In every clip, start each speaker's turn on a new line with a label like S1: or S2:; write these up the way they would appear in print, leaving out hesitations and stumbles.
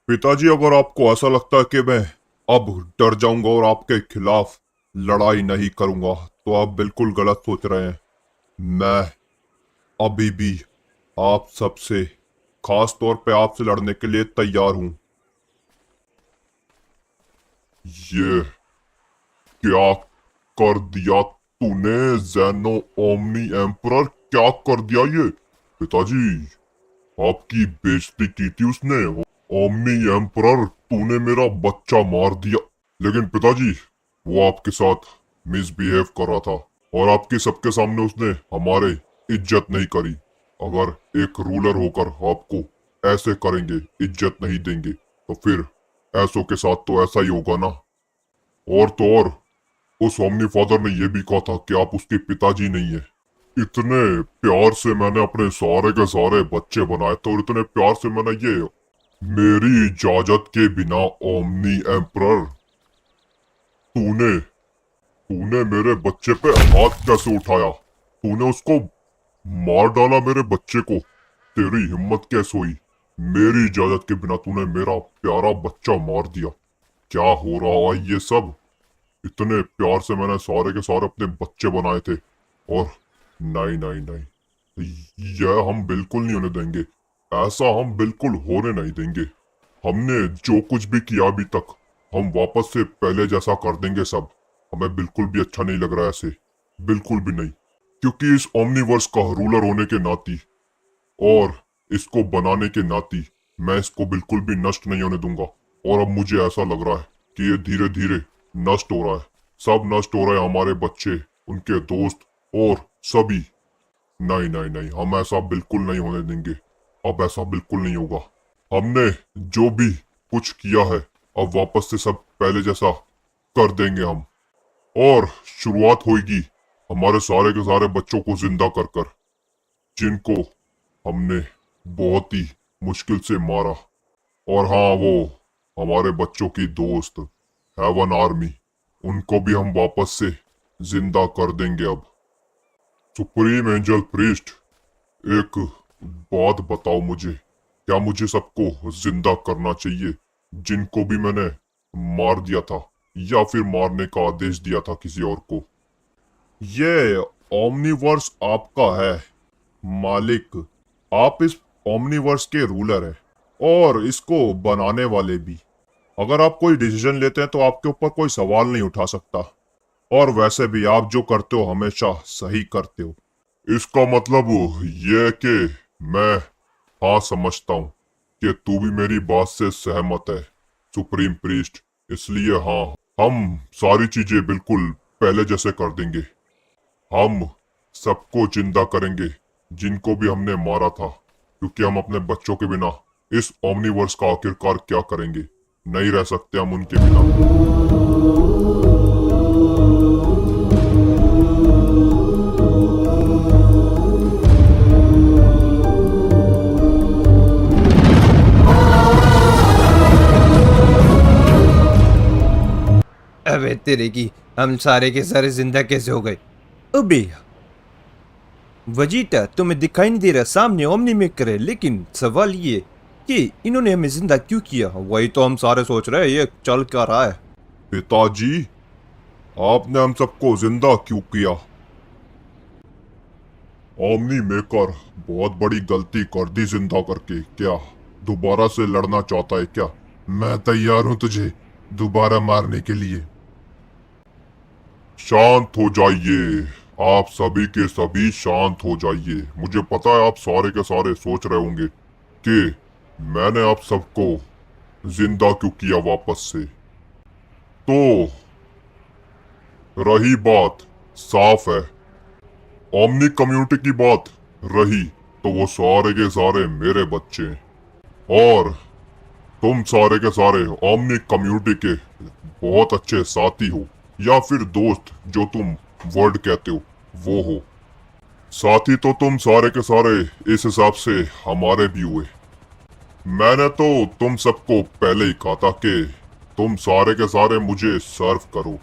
S1: पिताजी, अगर आपको ऐसा लगता है कि मैं अब डर जाऊंगा और आपके खिलाफ लड़ाई नहीं करूंगा तो आप बिल्कुल गलत सोच रहे हैं। मैं अभी भी आप सबसे, खास तौर पे आपसे लड़ने के लिए तैयार हूं। ये क्या कर दिया तूने ज़ेनो ओमनी एम्परर? क्या कर दिया ये? पिताजी, आपकी बेइज्जती की थी उसने। ओमनी एम्परर, तूने मेरा बच्चा मार दिया। लेकिन पिताजी, वो आपके साथ मिसबिहेव कर रहा था और आपके सबके सामने उसने हमारे इज्जत नहीं करी। अगर एक रूलर होकर आपको ऐसे करेंगे, इज्जत नहीं देंगे, तो फिर ऐसों के साथ तो ऐसा ही होगा ना। और तो और, उस ओमनी फादर ने यह भी कहा था कि आप उसके पिताजी नहीं है। इतने प्यार से मैंने अपने सारे के सारे बच्चे बनाए थे और इतने प्यार से मैंने ये, मेरी इजाजत के बिना ओमनी एम्परर, तूने तूने मेरे बच्चे पे हाथ कैसे उठाया? तूने उसको मार डाला, मेरे बच्चे को। तेरी हिम्मत कैसे हुई? मेरी इजाजत के बिना तूने मेरा प्यारा बच्चा मार दिया। क्या हो रहा है ये सब? इतने प्यार से मैंने सारे के सारे अपने बच्चे बनाए थे और नहीं नहीं नहीं, यह हम बिल्कुल नहीं होने देंगे। ऐसा हम बिल्कुल होने नहीं देंगे। हमने जो कुछ भी किया अभी तक, हम वापस से पहले जैसा कर देंगे सब। हमें बिल्कुल भी अच्छा नहीं लग रहा है ऐसे, बिल्कुल भी नहीं। क्योंकि इस ओमनीवर्स का रूलर होने के नाती और इसको बनाने के नाती, मैं इसको बिल्कुल भी नष्ट नहीं होने दूंगा। और अब मुझे ऐसा लग रहा है कि ये धीरे धीरे नष्ट हो रहा है। सब नष्ट हो रहे हैं, हमारे बच्चे, उनके दोस्त और सभी। नहीं नहीं नहीं, हम ऐसा बिल्कुल नहीं होने देंगे। अब ऐसा बिल्कुल नहीं होगा। हमने जो भी कुछ किया है, अब वापस से सब पहले जैसा कर देंगे हम। और शुरुआत होगी हमारे सारे के सारे बच्चों को जिंदा कर कर, जिनको हमने बहुत ही मुश्किल से मारा। और हाँ, वो हमारे बच्चों की दोस्त हेवन आर्मी, उनको भी हम वापस से जिंदा कर देंगे अब। सुप्रीम एंजल प्रीस्ट, एक बात बताओ मुझे, क्या मुझे सबको जिंदा करना चाहिए जिनको भी मैंने मार दिया था, या फिर मारने का आदेश दिया था किसी और को? ये ओमनीवर्स आपका है मालिक। आप इस ओमनीवर्स के रूलर हैं और इसको बनाने वाले भी। अगर आप कोई डिसीजन लेते हैं तो आपके ऊपर कोई सवाल नहीं उठा सकता। और वैसे भी आप जो करते हो हमेशा सही करते हो। इसका मतलब ये है कि मैं, हाँ, समझता हूँ कि तू भी मेरी बात से सहमत है सुप्रीम प्रीस्ट। इसलिए हाँ, हम सारी चीजें बिल्कुल पहले जैसे कर देंगे। हम सबको जिंदा करेंगे जिनको भी हमने मारा था, क्योंकि हम अपने बच्चों के बिना इस ओमनीवर्स का आखिरकार क्या करेंगे? नहीं रह सकते हम उनके बिना।
S2: अबे तेरे की, हम सारे के सारे जिंदा कैसे हो गए? अबे वजीटा, तुम्हें दिखाई नहीं दे रहा सामने ओमनी मेकर है, लेकिन सवाल ये कि इन्होंने हमें जिंदा क्यों किया? वही तो हम सारे सोच रहे हैं, ये चल क्या रहा है?
S1: पिताजी, आपने हम सबको जिंदा क्यों किया? ओमनी मेकर बहुत बड़ी गलती कर दी जिंदा करके। क्या दोबारा से लड़ना चाहता है क्या? मैं तैयार हूं तुझे दोबारा मारने के लिए। शांत हो जाइए, आप सभी के सभी शांत हो जाइए। मुझे पता है आप सारे के सारे सोच रहे होंगे कि मैंने आप सबको जिंदा क्यों किया वापस से। तो रही बात, साफ है, ओमनी कम्युनिटी की बात रही, तो वो सारे के सारे मेरे बच्चे हैं। और तुम सारे के सारे ओमनी कम्युनिटी के बहुत अच्छे साथी हो, या फिर दोस्त जो तुम वर्ड कहते हो वो हो। साथी तो तुम सारे के सारे इस हिसाब से हमारे भी हुए। मैंने तो तुम सबको पहले ही कहा था कि तुम सारे के सारे मुझे सर्व करो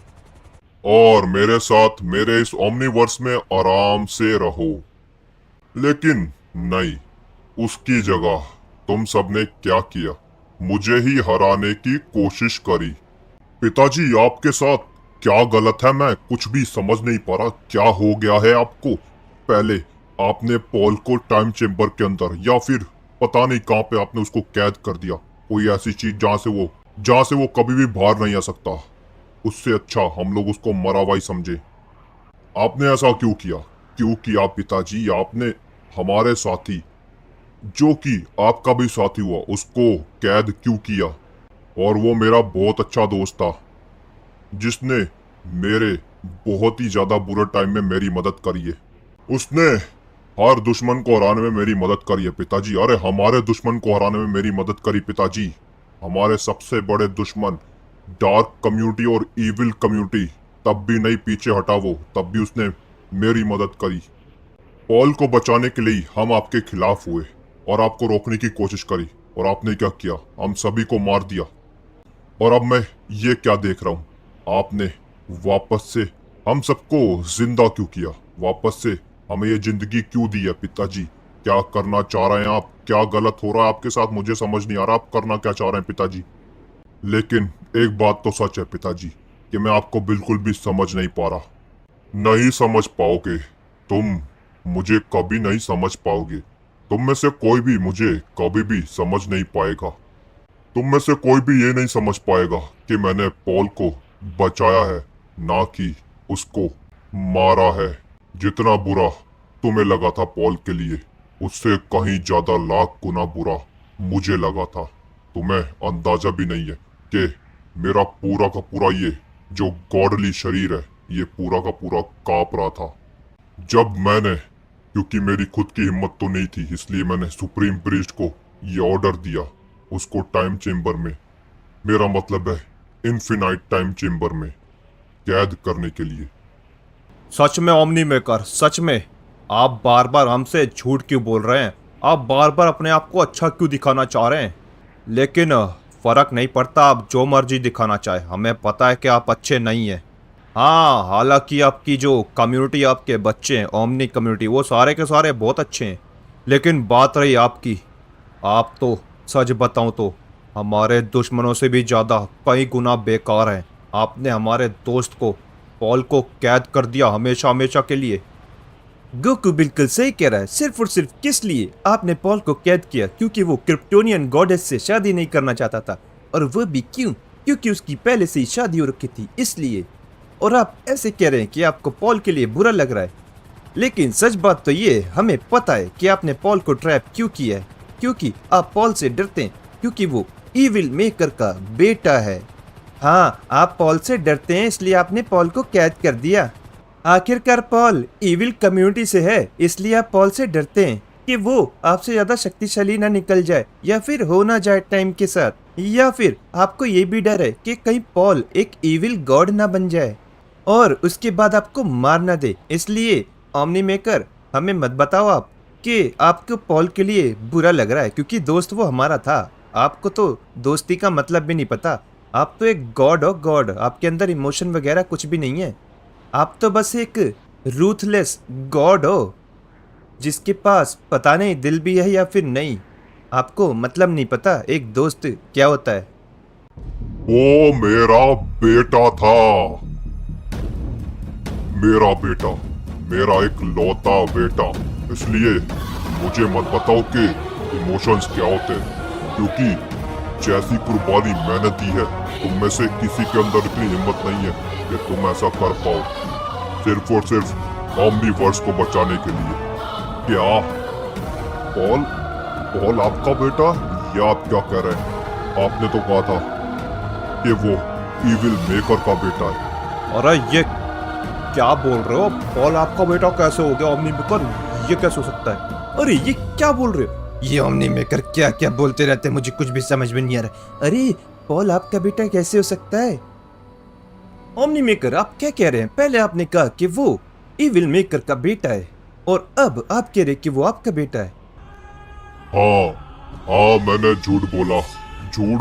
S1: और मेरे साथ मेरे इस ओमनीवर्स में आराम से रहो। लेकिन नहीं, उसकी जगह तुम सबने क्या किया? मुझे ही हराने की कोशिश करी। पिताजी, आपके साथ क्या गलत है? मैं कुछ भी समझ नहीं पा रहा। क्या हो गया है आपको? पहले आपने पॉल को टाइम चेम्बर के अंदर या फिर पता नहीं कहां पे आपने उसको कैद कर दिया, कोई ऐसी चीज जहां से वो कभी भी बाहर नहीं आ सकता। उससे अच्छा हम लोग उसको मरा हुआ ही समझे। आपने ऐसा क्यों किया? क्यों किया पिताजी? आपने हमारे साथी, जो कि आपका भी साथी हुआ, उसको कैद क्यों किया? और वो मेरा बहुत अच्छा दोस्त था, जिसने मेरे बहुत ही ज्यादा बुरे टाइम में मेरी मदद करी है। उसने हर दुश्मन को हराने में मेरी मदद करी है पिताजी। अरे हमारे दुश्मन को हराने में मेरी मदद करी पिताजी। हमारे सबसे बड़े दुश्मन डार्क कम्युनिटी और इविल कम्युनिटी, तब भी नहीं पीछे हटा वो, तब भी उसने मेरी मदद करी। पॉल को बचाने के लिए हम आपके खिलाफ हुए और आपको रोकने की कोशिश करी, और आपने क्या किया? हम सभी को मार दिया। और अब मैं ये क्या देख रहा हूँ? आपने वापस से हम सबको जिंदा क्यों किया? वापस से हमें ये जिंदगी क्यों दी है पिताजी? क्या करना चाह रहे हैं आप? क्या गलत हो रहा है आपके साथ? मुझे समझ नहीं आ रहा आप करना क्या चाह रहे हैं पिताजी। लेकिन एक बात तो सच है पिताजी, कि मैं आपको बिल्कुल भी समझ नहीं पा रहा। नहीं समझ पाओगे तुम, मुझे कभी नहीं समझ पाओगे। तुम में से कोई भी मुझे कभी भी समझ नहीं पाएगा। तुम में से कोई भी ये नहीं समझ पाएगा कि मैंने पॉल को बचाया है, ना कि उसको मारा है। जितना बुरा तुम्हें लगा था पॉल के लिए, उससे कहीं ज्यादा लाख गुना बुरा मुझे लगा था। तुम्हें अंदाजा भी नहीं है कि मेरा पूरा का पूरा ये जो गॉडली शरीर है, ये पूरा का पूरा कांप रहा था जब मैंने, क्योंकि मेरी खुद की हिम्मत तो नहीं थी, इसलिए मैंने सुप्रीम प्रीस्ट को ये ऑर्डर दिया, उसको टाइम चेम्बर में, मेरा मतलब है इन्फिनाइट टाइम चेम्बर में कैद करने के लिए।
S2: सच में ओमनी मेकर, सच में आप बार बार हमसे झूठ क्यों बोल रहे हैं? आप बार बार अपने आप को अच्छा क्यों दिखाना चाह रहे हैं? लेकिन फर्क नहीं पड़ता, आप जो मर्जी दिखाना चाहे, हमें पता है कि आप अच्छे नहीं हैं। हाँ, हालांकि आपकी जो कम्युनिटी, आपके बच्चे हैं, ओमनी कम्युनिटी, वो सारे के सारे बहुत अच्छे हैं। लेकिन बात रही आपकी, आप तो सच बताऊं तो हमारे दुश्मनों से भी ज़्यादा कई गुना बेकार हैं। आपने हमारे दोस्त को, पॉल को कैद कर दिया हमेशा हमेशा के लिए। गोकू बिल्कुल सही कह रहा है। सिर्फ और सिर्फ किस लिए आपने पॉल को कैद किया? क्योंकि वो क्रिप्टोनियन गॉडेस से शादी नहीं करना चाहता था। और वो भी क्यों? क्योंकि उसकी पहले से ही शादी हो रखी थी, इसलिए। और आप ऐसे कह रहे हैं कि आपको पॉल के लिए बुरा लग रहा है। लेकिन सच बात तो ये, हमें पता है कि आपने पॉल को ट्रैप क्यों किया है। क्योंकि आप पॉल से डरते हैं, क्योंकि वो इविल मेकर का बेटा है। हाँ, आप पॉल से डरते हैं, इसलिए आपने पॉल को कैद कर दिया। आखिरकार पॉल इविल कम्युनिटी से है, इसलिए आप पॉल से डरते हैं कि वो आपसे ज्यादा शक्तिशाली ना निकल जाए, या फिर हो ना जाए टाइम के साथ। या फिर आपको ये भी डर है कि कहीं पॉल एक इविल गॉड ना बन जाए और उसके बाद आपको मार ना दे। इसलिए ओमनी मेकर, हमें मत बताओ आप कि आपको पॉल के लिए बुरा लग रहा है, क्योंकि दोस्त वो हमारा था। आपको तो दोस्ती का मतलब भी नहीं पता। आप तो एक गॉड हो, गॉड। आपके अंदर इमोशन वगैरह कुछ भी नहीं है। आप तो बस एक रूथलेस गॉड हो, जिसके पास पता नहीं दिल भी है या फिर नहीं। आपको मतलब नहीं पता एक दोस्त क्या होता है।
S1: वो मेरा बेटा था, मेरा बेटा, मेरा एक लौता बेटा। इसलिए मुझे मत बताओ कि इमोशंस क्या होते हैं, क्योंकि जैसी कुर्बानी मैंने दी है, तुम में से किसी के अंदर इतनी हिम्मत नहीं है कि तुम ऐसा कर पाओ, सिर्फ और सिर्फ ओमनीवर्स को बचाने के लिए। क्या पॉल आपका बेटा? या आप क्या कह रहे हैं? आपने तो कहा था कि वो इविल मेकर का बेटा है।
S2: अरे ये क्या बोल रहे हो? पॉल आपका बेटा कैसे हो गया ओमनी मेकर? ये कैसे हो सकता है? अरे ये क्या बोल रहे हो? ये ओमनी मेकर क्या क्या बोलते रहते हैं, मुझे कुछ भी समझ में नहीं आ रहा। अरे पॉल आपका बेटा कैसे हो सकता है? ओमनी मेकर, आप क्या कह रहे हैं? पहले आपने कहा कि वो इविल मेकर का बेटा है, और अब आप कह रहे हैं कि वो आपका बेटा है।
S1: हाँ, मैंने झूठ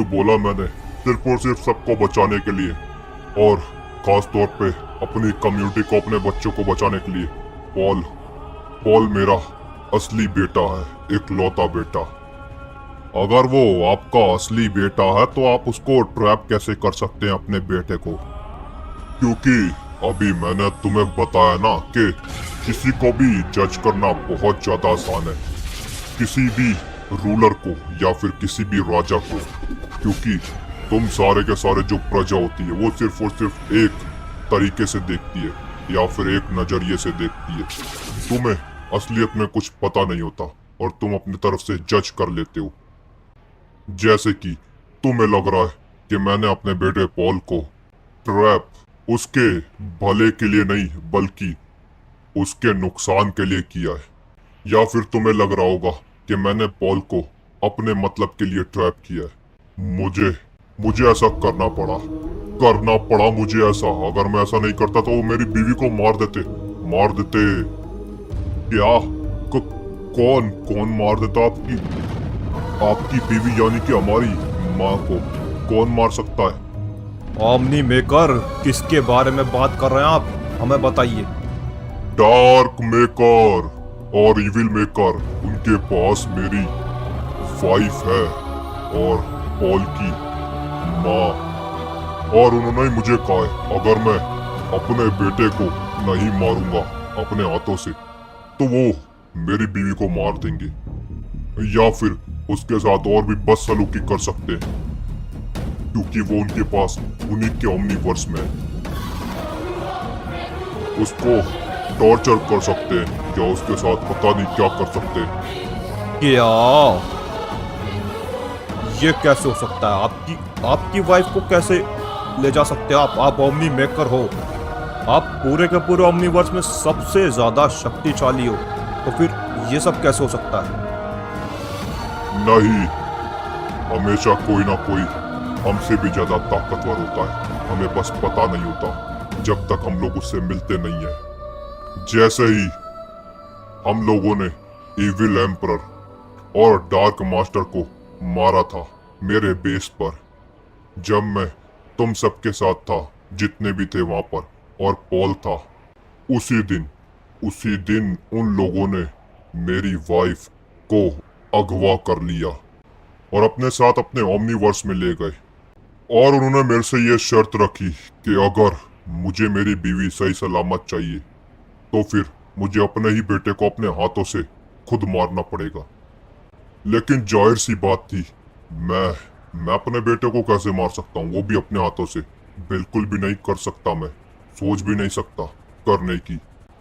S1: बोला मैंने, सिर्फ और सिर्फ सबको बचाने के लिए, और खास तौर पे अपनी कम्युनिटी को, अपने बच्चों को बचाने के लिए। पॉल मेरा असली बेटा है, एक लौता बेटा। अगर वो आपका असली बेटा है तो आप उसको ट्रैप कैसे कर सकते हैं अपने बेटे को? क्योंकि अभी मैंने तुम्हें बताया ना कि किसी को भी जज करना बहुत ज्यादा आसान है, किसी भी रूलर को या फिर किसी भी राजा को, क्योंकि तुम सारे के सारे जो प्रजा होती है वो सिर्फ और सिर्फ एक तरीके से देखती है या फिर एक नजरिए से देखती है। तुम्हें असलियत में कुछ पता नहीं होता और तुम अपनी तरफ से जज कर लेते हो। जैसे कि तुम्हें लग रहा है कि मैंने अपने बेटे पॉल को ट्रैप उसके भले के लिए नहीं बल्कि उसके नुकसान के लिए किया है, या फिर तुम्हें लग रहा होगा कि मैंने पॉल को अपने मतलब के लिए ट्रैप किया है। मुझे ऐसा करना पड़ा मुझे ऐसा। अगर मैं ऐसा नहीं करता तो वो मेरी बीवी को मार देते। क्या? कौन मार देता? आपकी बीवी यानी कि हमारी माँ को कौन मार सकता है?
S2: ओमनी मेकर, किसके बारे में बात कर रहे हैं आप? हमें बताइए।
S1: डार्क मेकर और इविल मेकर, उनके पास मेरी वाइफ है और पॉल की माँ, और उन्होंने ही मुझे कहा है अगर मैं अपने बेटे को नहीं मारूंगा अपने हाथों से तो वो मेरी बीवी को मार देंगे या फिर उसके साथ और भी बदसलूकी कर सकते हैं, क्योंकि वो उनके पास उन्हीं के ओमनीवर्स में है। उसको टॉर्चर कर सकते हैं या उसके साथ पता नहीं क्या कर सकते हैं।
S2: क्या? ये कैसे हो सकता है? आपकी वाइफ को कैसे ले जा सकते हैं आप ओमनी मेकर हो, आप पूरे के पूरे ओमनीवर्स में सबसे ज्यादा शक्तिशाली हो, तो फिर ये सब कैसे हो सकता है?
S1: नहीं, हमेशा कोई ना कोई हमसे भी ज्यादा ताकतवर होता है, हमें बस पता नहीं होता जब तक हम लोग उससे मिलते नहीं है। जैसे ही हम लोगों ने इविल एम्परर और डार्क मास्टर को मारा था मेरे बेस पर, जब मैं तुम सबके साथ था, जितने भी थे वहां पर, और पॉल था, उसी दिन उन लोगों ने मेरी वाइफ को अगवा कर लिया और अपने साथ अपने ओमनीवर्स में ले गए। और उन्होंने मेरे से ये शर्त रखी कि अगर मुझे मेरी बीवी सही सलामत चाहिए तो फिर मुझे अपने ही बेटे को अपने हाथों से खुद मारना पड़ेगा। लेकिन जाहिर सी बात थी, मैं अपने बेटे को कैसे मार सकता हूँ, वो भी अपने हाथों से? बिल्कुल भी नहीं कर सकता, मैं सोच भी नहीं सकता करने की।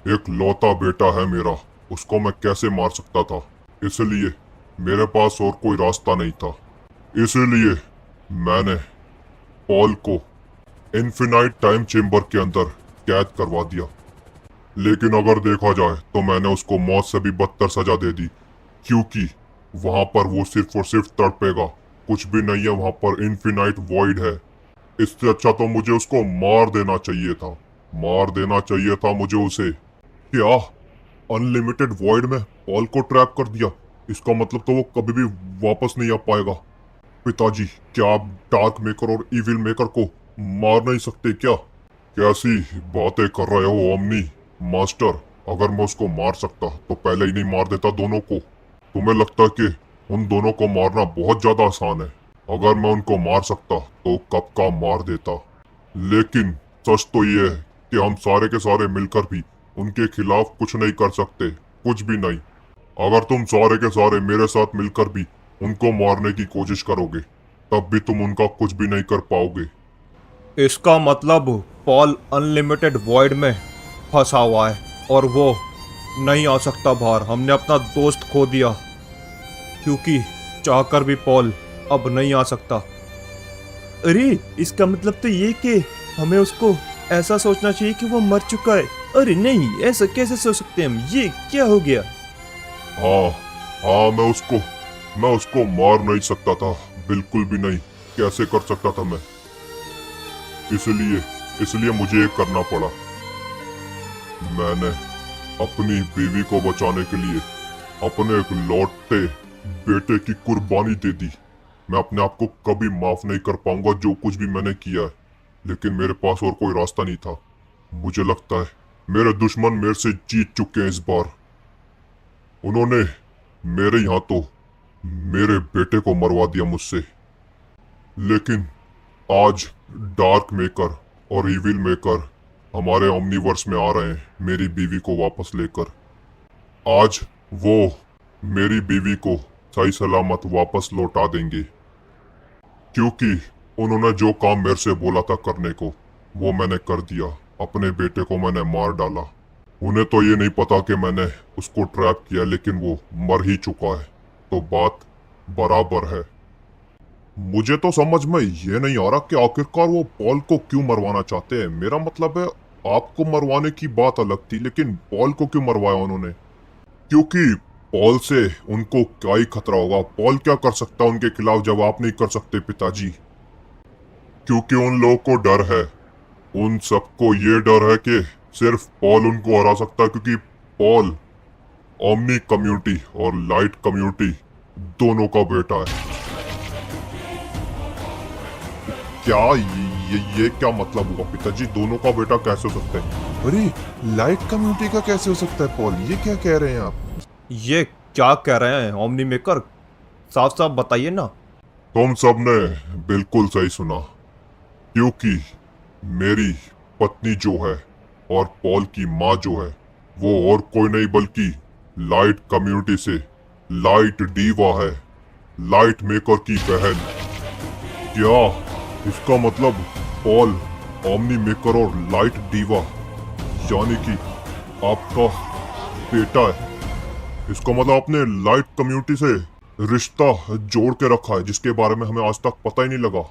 S1: एक लौता बेटा है मेरा, उसको मैं कैसे मार सकता था? इसलिए मेरे पास और कोई रास्ता नहीं था, इसलिए मैंने पॉल को इन्फिनाइट टाइम चेम्बर के अंदर कैद करवा दिया। लेकिन अगर देखा जाए तो मैंने उसको मौत से भी बदतर सजा दे दी, क्योंकि वहां पर वो सिर्फ और सिर्फ तड़पेगा, कुछ भी नहीं है वहां पर, इन्फिनाइट वॉइड है। इससे अच्छा तो मुझे उसको मार देना चाहिए था मुझे उसे। क्या? अनलिमिटेड वॉइड में पॉल को ट्रैप कर दिया? इसका मतलब तो वो कभी भी वापस नहीं आ पाएगा। पिताजी, क्या आप डार्क मेकर और इविल मेकर को मार नहीं सकते क्या? कैसी बातें कर रहे हो ओमनी मास्टर? अगर मैं उसको मार सकता तो पहले ही नहीं मार देता दोनों को। तुम्हें लगता है कि उन दोनों को मारना बहुत ज्यादा आसान है? अगर मैं उनको मार सकता तो कब का मार देता। लेकिन सच तो ये है कि हम सारे के सारे मिलकर भी उनके खिलाफ कुछ नहीं कर सकते, कुछ भी नहीं। अगर तुम सारे के सारे मेरे साथ मिलकर भी उनको मारने की कोशिश करोगे तब भी तुम उनका कुछ भी नहीं कर पाओगे।
S2: इसका मतलब पॉल अनलिमिटेड वॉइड में फंसा हुआ है और वो नहीं आ सकता बाहर। हमने अपना दोस्त खो दिया, क्योंकि चाहकर भी पॉल अब नहीं आ सकता। अरे, इसका मतलब तो ये कि हमें उसको ऐसा सोचना चाहिए कि वो मर चुका है। अरे नहीं, ऐसा कैसे सोच सकते हैं हम? ये क्या हो गया?
S1: हाँ, मैं उसको मार नहीं सकता था, बिल्कुल भी नहीं। कैसे कर सकता था मैं? इसलिए मुझे ये करना पड़ा। मैंने अपनी बीवी को बचाने के लिए अपने एक लौटे बेटे की कुर्बानी दे दी। मैं अपने आप को कभी माफ नहीं कर पाऊंगा जो कुछ भी मैंने किया है, लेकिन मेरे पास और कोई रास्ता नहीं था। मुझे लगता है मेरे दुश्मन मेरे से जीत चुके हैं इस बार। उन्होंने मेरे यहाँ तो मेरे बेटे को मरवा दिया मुझसे। लेकिन आज डार्क मेकर और इविल मेकर हमारे ओमनीवर्स में आ रहे हैं मेरी बीवी को वापस लेकर। आज वो मेरी बीवी को सही सलामत वापस लौटा देंगे, क्योंकि उन्होंने जो काम मेरे से बोला था करने को वो मैंने कर दिया। अपने बेटे को मैंने मार डाला। उन्हें तो ये नहीं पता कि मैंने उसको ट्रैप किया, लेकिन वो मर ही चुका है, तो बात बराबर है। मुझे तो समझ में ये नहीं आ रहा कि आखिरकार वो पॉल को क्यों मरवाना चाहते हैं। मेरा मतलब है आपको मरवाने की बात अलग थी, लेकिन पॉल को क्यों मरवाया उन्होंने? क्योंकि पॉल से उनको क्या ही खतरा होगा? पॉल क्या कर सकता है उनके खिलाफ जब आप नहीं कर सकते पिताजी? क्योंकि उन लोगों को डर है, उन सबको ये डर है कि सिर्फ पॉल उनको हरा सकता है, क्योंकि पॉल ओमनी कम्युनिटी और लाइट कम्युनिटी दोनों का बेटा है। क्या ये क्या मतलब हुआ पिताजी? दोनों का बेटा कैसे हो सकता है?
S3: अरे लाइट कम्युनिटी का कैसे हो सकता है पॉल? ये क्या कह रहे हैं आप?
S2: ये क्या कह रहे हैं ओमनी मेकर? साफ साफ बताइए ना।
S1: तुम सबने बिल्कुल सही सुना, क्योंकि मेरी पत्नी जो है और पॉल की माँ जो है वो और कोई नहीं बल्कि लाइट कम्युनिटी से लाइट डीवा है, लाइट मेकर की बहन। क्या इसका मतलब पॉल ओमनी मेकर और लाइट डीवा यानी कि आपका बेटा है? इसका मतलब आपने लाइट कम्युनिटी से रिश्ता जोड़ के रखा है, जिसके बारे में हमें आज तक पता ही नहीं लगा।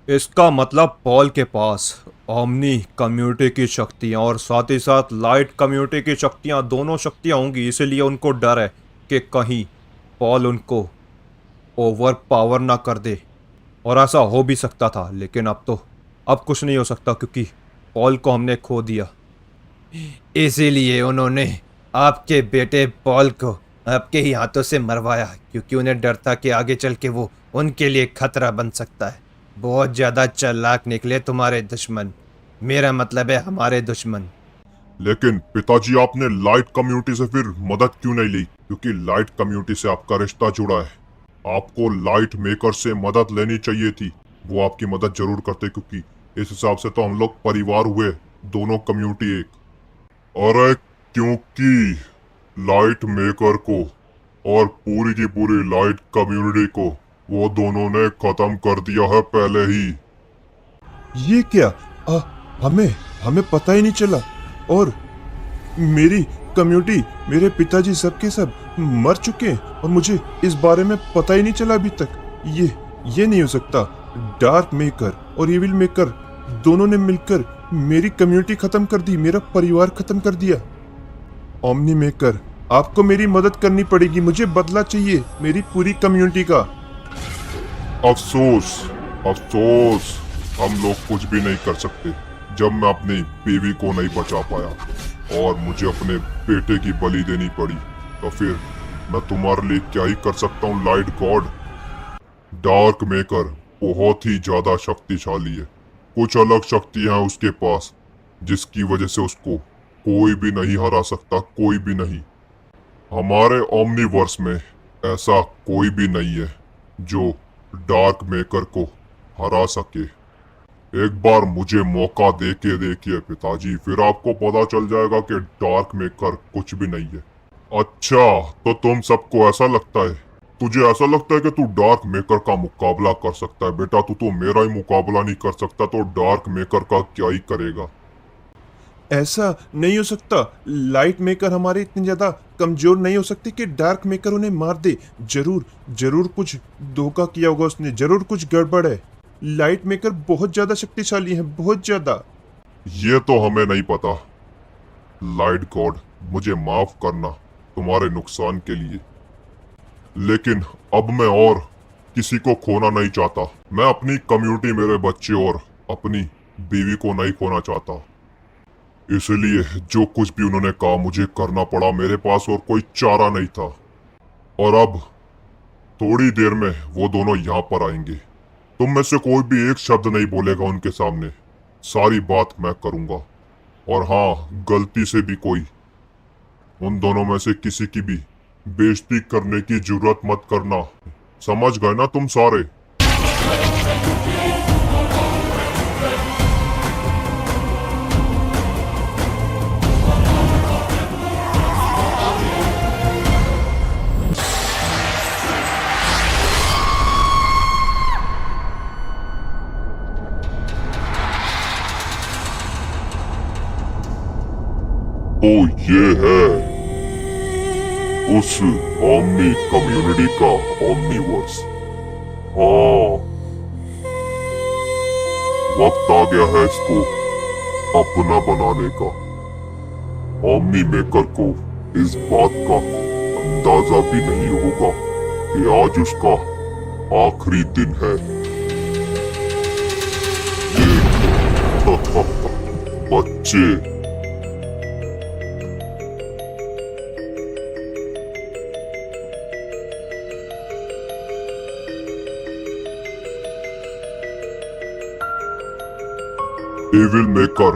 S2: इसका मतलब पॉल के पास ओमनी कम्युनिटी की शक्तियाँ और साथ ही साथ लाइट कम्युनिटी की शक्तियाँ, दोनों शक्तियाँ होंगी, इसीलिए उनको डर है कि कहीं पॉल उनको ओवर पावर ना कर दे। और ऐसा हो भी सकता था, लेकिन अब कुछ नहीं हो सकता, क्योंकि पॉल को हमने खो दिया। इसीलिए उन्होंने आपके बेटे पॉल को आपके ही हाथों से मरवाया, क्योंकि उन्हें डर था कि आगे चल के वो उनके लिए खतरा बन सकता है। बहुत ज़्यादा चालाक निकले तुम्हारे दुश्मन। मेरा मतलब है हमारे दुश्मन।
S1: लेकिन पिताजी आपने लाइट कम्युनिटी से फिर मदद क्यों नहीं ली? क्योंकि लाइट कम्युनिटी से आपका रिश्ता जुड़ा है। आपको लाइट मेकर से मदद लेनी चाहिए थी, वो आपकी मदद जरूर करते, क्योंकि इस हिसाब से तो हम लोग परिवार हुए, दोनों कम्युनिटी एक। अरे क्योंकि लाइट मेकर को और पूरी की पूरी लाइट कम्युनिटी को वो दोनों ने खत्म कर दिया है पहले ही।
S3: ये क्या? हमें हमें पता ही नहीं चला। और मेरी कम्युनिटी, मेरे पिताजी सबके सब मर चुके हैं और मुझे इस बारे में पता ही नहीं चला अभी तक। ये नहीं हो सकता। डार्क मेकर और इविल मेकर दोनों ने मिलकर मेरी कम्युनिटी खत्म कर दी, मेरा परिवार खत्म कर दिया। ओमनी मेकर, आपको मेरी मदद करनी पड़ेगी। मुझे बदला चाहिए मेरी पूरी कम्युनिटी का।
S1: अफसोस अफसोस, हम लोग कुछ भी नहीं कर सकते जब मैं अपनी बीवी को नहीं बचा पाया और मुझे अपने बेटे की बलि देनी पड़ी। तो फिर मैं तुम्हारे लिए क्या ही कर सकता हूँ लाइट गॉड। डार्क मेकर बहुत ही ज्यादा शक्तिशाली है। कुछ अलग शक्तियां हैं उसके पास, जिसकी वजह से उसको कोई भी नहीं हरा सकता, कोई भी नहीं। हमारे ओमनीवर्स में ऐसा कोई भी नहीं है जो डार्क मेकर को हरा सके। एक बार मुझे मौका देके देखिए पिताजी, फिर आपको पता चल जाएगा कि डार्क मेकर कुछ भी नहीं है। अच्छा, तो तुम सबको ऐसा लगता है, तुझे ऐसा लगता है कि तू डार्क मेकर का मुकाबला कर सकता है? बेटा, तू तो मेरा ही मुकाबला नहीं कर सकता, तो डार्क मेकर का क्या ही करेगा?
S3: ऐसा नहीं हो सकता। लाइट मेकर हमारे इतने ज्यादा कमजोर नहीं हो सकते कि डार्क मेकर उन्हें मार दे। जरूर कुछ धोखा किया होगा उसने, जरूर कुछ गड़बड़ है। लाइट मेकर बहुत ज्यादा शक्तिशाली है, बहुत ज्यादा।
S1: ये तो हमें नहीं पता। लाइट गॉड, मुझे माफ करना तुम्हारे नुकसान के लिए, लेकिन अब मैं और किसी को खोना नहीं चाहता। मैं अपनी कम्युनिटी, मेरे बच्चे और अपनी बीवी को नहीं खोना चाहता। इसलिए जो कुछ भी उन्होंने कहा मुझे करना पड़ा, मेरे पास और कोई चारा नहीं था। और अब थोड़ी देर में वो दोनों यहाँ पर आएंगे। तुम में से कोई भी एक शब्द नहीं बोलेगा उनके सामने, सारी बात मैं करूंगा। और हाँ, गलती से भी कोई उन दोनों में से किसी की भी बेइज्जती करने की जरूरत मत करना, समझ गए ना तुम सारे। तो ये है उस ओमनी कम्युनिटी का ओमनीवर्स। हाँ, वक्त आ गया है इसको अपना बनाने का। ओमनी मेकर को इस बात का अंदाजा भी नहीं होगा कि आज उसका आखिरी दिन है। ये बच्चे, एविल मेकर,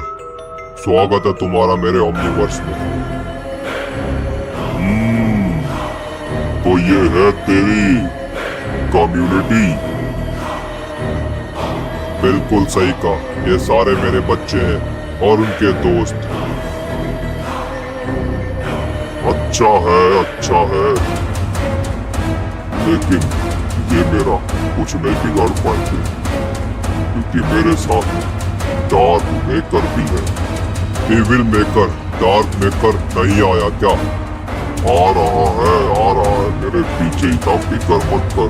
S1: स्वागत है तुम्हारा मेरे ओमनीवर्स में। तो ये है तेरी कम्युनिटी। बिल्कुल सही कहा, ये सारे मेरे बच्चे हैं और उनके दोस्त। अच्छा है, लेकिन ये मेरा कुछ नहीं बिगाड़ पाएंगे, क्योंकि मेरे साथ डार्क मेकर भी है। एविल मेकर, डार्क मेकर नहीं आया क्या? आ रहा है, मेरे पीछे ही था, फिक्र मत कर।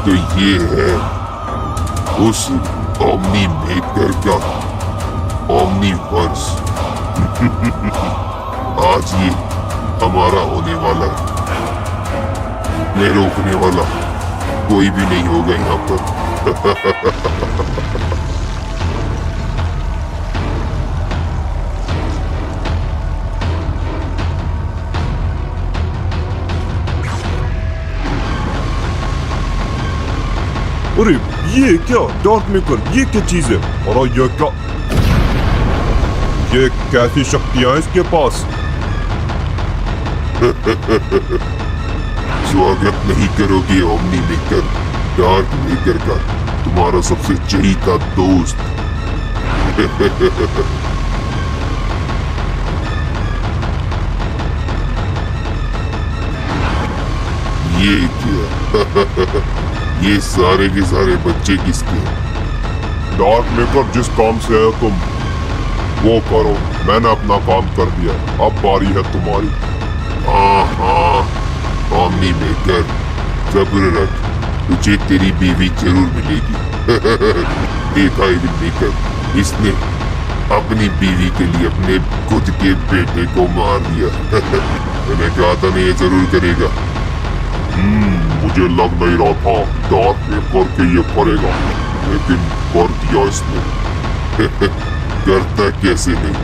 S1: तो ये है उस ओमनी मेकर का ओमनीवर्स। आज ये हमारा होने वाला है, मैं रोकने वाला कोई भी नहीं होगा यहाँ पर।
S3: अरे ये क्या डार्क मेकर, ये क्या चीज है? और ये क्या, ये कैसी शक्तियां हैं इसके पास?
S1: स्वागत नहीं करोगे ओमनी मेकर, डार्क मेकर का, तुम्हारा सबसे चहीता दोस्त। ये क्या? ये सारे के सारे बच्चे किसके? डार्क मेकर, जिस काम से आए तुम वो करो, मैंने अपना काम कर दिया, अब बारी है तुम्हारी। हाँ, ओमनी मेकर, सब्र रख, तुझे तेरी बीवी जरूर मिलेगी। देखा एविल मेकर, इसने अपनी बीवी के लिए अपने खुद के बेटे को मार दिया। मैंने कहा था मैं ये जरूर करेगा। मुझे लग नहीं रहा था डार्क मेकर के ये करेगा, लेकिन कर दिया इसने। करता कैसे नहीं,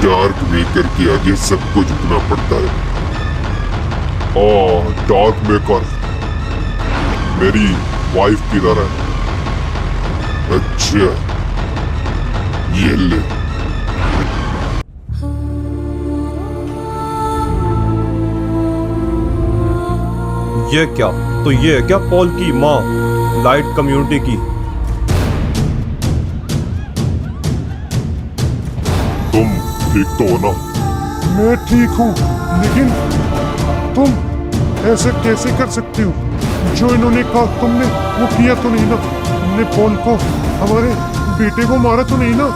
S1: डार्क मेकर के आगे सबको झुकना पड़ता है। डार्क मेकर, मेरी वाइफ किधर है? अच्छा, ये ले।
S2: ये क्या? तो ये है क्या पॉल की माँ, लाइट कम्युनिटी की?
S1: तुम ठीक तो हो ना?
S3: मैं ठीक हूँ, लेकिन तुम ऐसे कैसे कर सकते हो? जो इन्होंने कहा तुमने वो किया तो नहीं ना? तुमने पॉल को, हमारे बेटे को मारा तो नहीं ना?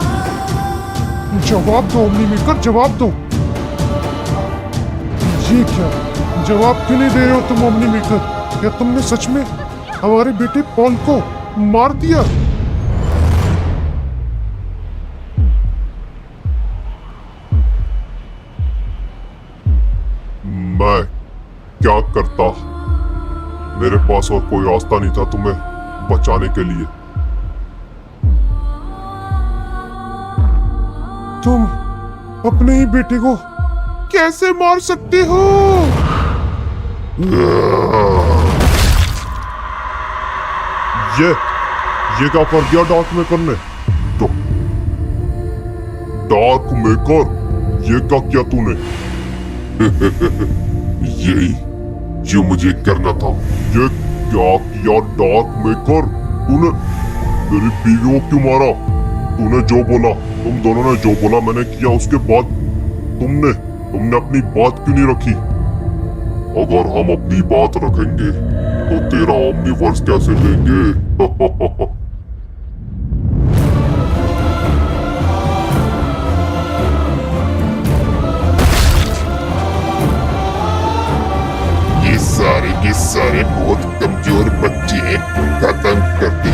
S3: जवाब दो ओमनी मेकर, जवाब दो। ये क्या? जवाब क्यों नहीं दे रहे हो तुम ओमनी मेकर? क्या तुमने सच में हमारे बेटे पॉल को मार दिया?
S1: मैं क्या करता? मेरे पास और कोई रास्ता नहीं था तुम्हें बचाने के लिए।
S3: तुम अपने ही बेटे को कैसे मार सकते हो?
S1: ये क्या कर दिया डार्क मेकर ने? डार्क मेकर, ये क्या किया तूने? यही जो मुझे करना था। ये क्या किया डार्क मेकर? तूने मेरी बीवी को क्यों मारा? तूने जो बोला, तुम दोनों ने जो बोला मैंने किया, उसके बाद तुमने अपनी बात क्यों नहीं रखी? अगर हम अपनी बात रखेंगे तो तेरा ओमनीवर्स कैसे लेंगे? सारे के सारे बहुत कमजोर बच्चे हैं, खत्म कर दे।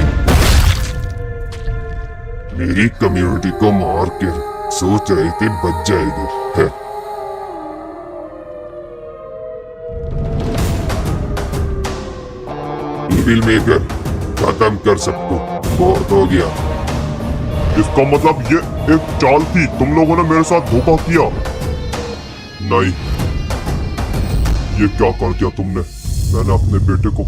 S1: मेरी कम्युनिटी को मार कर सोच रहे थे बच जाएगी, है? इविल मेकर, खत्म कर सबको, बहुत हो गया। इसका मतलब ये एक चाल थी, तुम लोगों ने मेरे साथ धोखा किया? नहीं, ये क्या कर दिया तुमने? मैंने अपने बेटे को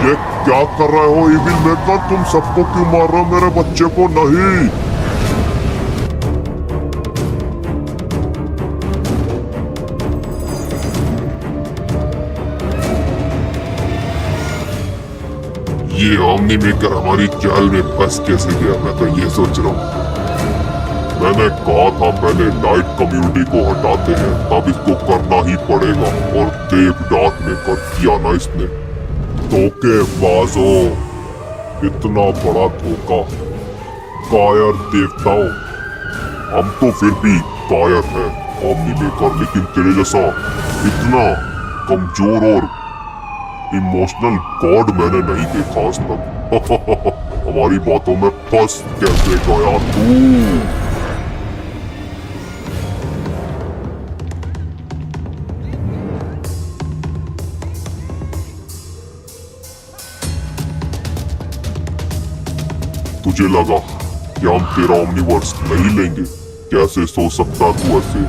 S1: ये क्या कर रहे हो इविल मेकर? तुम सबको क्यों मार रहे हो, मेरे बच्चे को नहीं? ये ओमनी मेकर हमारी चाल में फंस कैसे गया, मैं तो ये सोच रहा हूँ। मैंने कहा था पहले लाइट कम्युनिटी को हटाते हैं, अब इसको करना ही पड़ेगा। और देव डार्क मेकर किया ना इसने। धोखेबाजो, इतना बड़ा धोखा। कायर देवताओं, हम तो फिर भी कायर हैं ओमनी मेकर, लेकिन तेरे जैसा इतना कमजोर और इमोशनल गॉड मैंने नहीं देखा आज तक। हमारी बातों में फंस कैसे गया तू? तुझे लगा कि हम तेरा ओमनीवर्स नहीं लेंगे? कैसे सोच सकता तू ऐसे?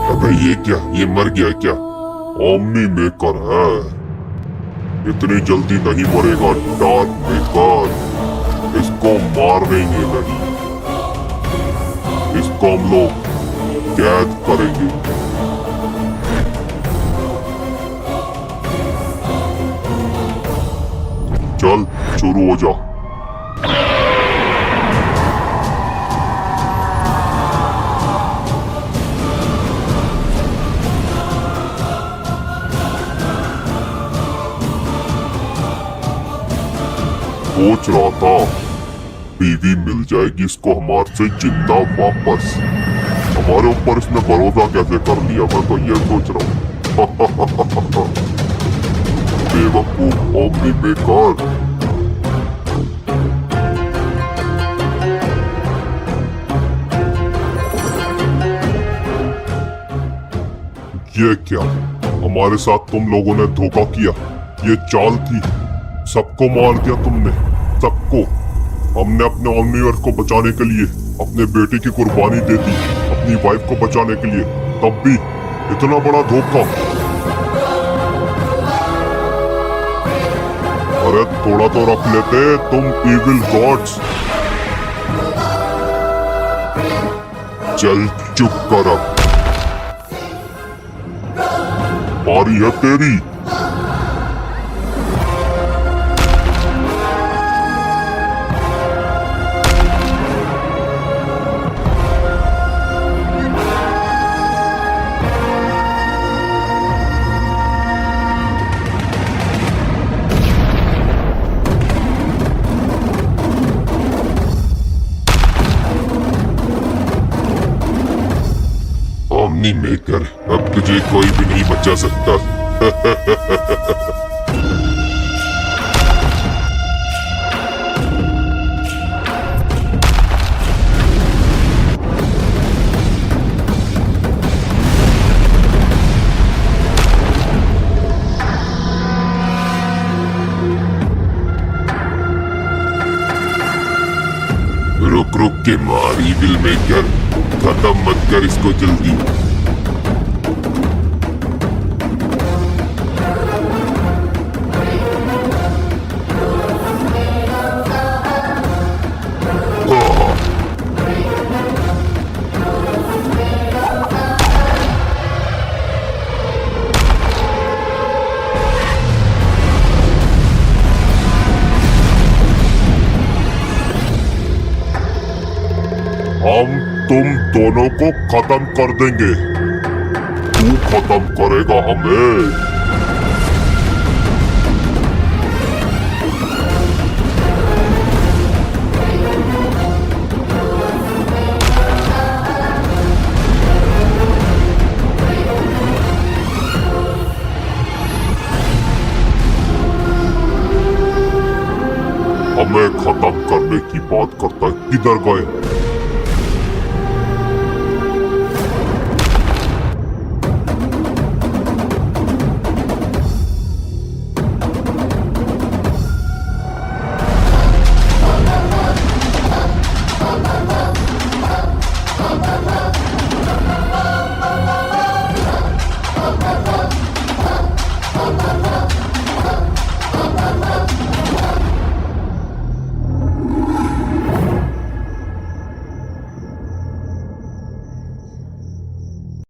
S1: अबे ये क्या, ये मर गया क्या? ओमनी मेकर है, इतनी जल्दी नहीं मरेगा डार्क मेकर। इसको मार देंगे नहीं, इसको हम लोग कैद करेंगे। चल शुरू हो जा। सोच रहा था बीवी मिल जाएगी इसको हमारे से जिंदा वापस। हमारे ऊपर इसने भरोसा कैसे कर लिया, मैं तो ये सोच रहा हूँ। बेवकूफ ओमनी मेकर। ये क्या, हमारे साथ तुम लोगों ने धोखा किया? ये चाल थी? सबको मार दिया तुमने, सबको। हमने अपने ओमनीवर्स को बचाने के लिए अपने बेटे की कुर्बानी दे दी, अपनी वाइफ को बचाने के लिए, तब भी इतना बड़ा धोखा। अरे थोड़ा तो रख लेते तुम इविल गॉड्स। चल चुप कर अब, बारी है तेरी। ओमनी मेकर, अब तुझे कोई भी नहीं बचा सकता। के मार इविल मेकर, खत्म मत कर इसको जल्दी। हम तुम दोनों को खत्म कर देंगे। तू खत्म करेगा हमें। हमें खत्म करने की बात करता है, किधर गए?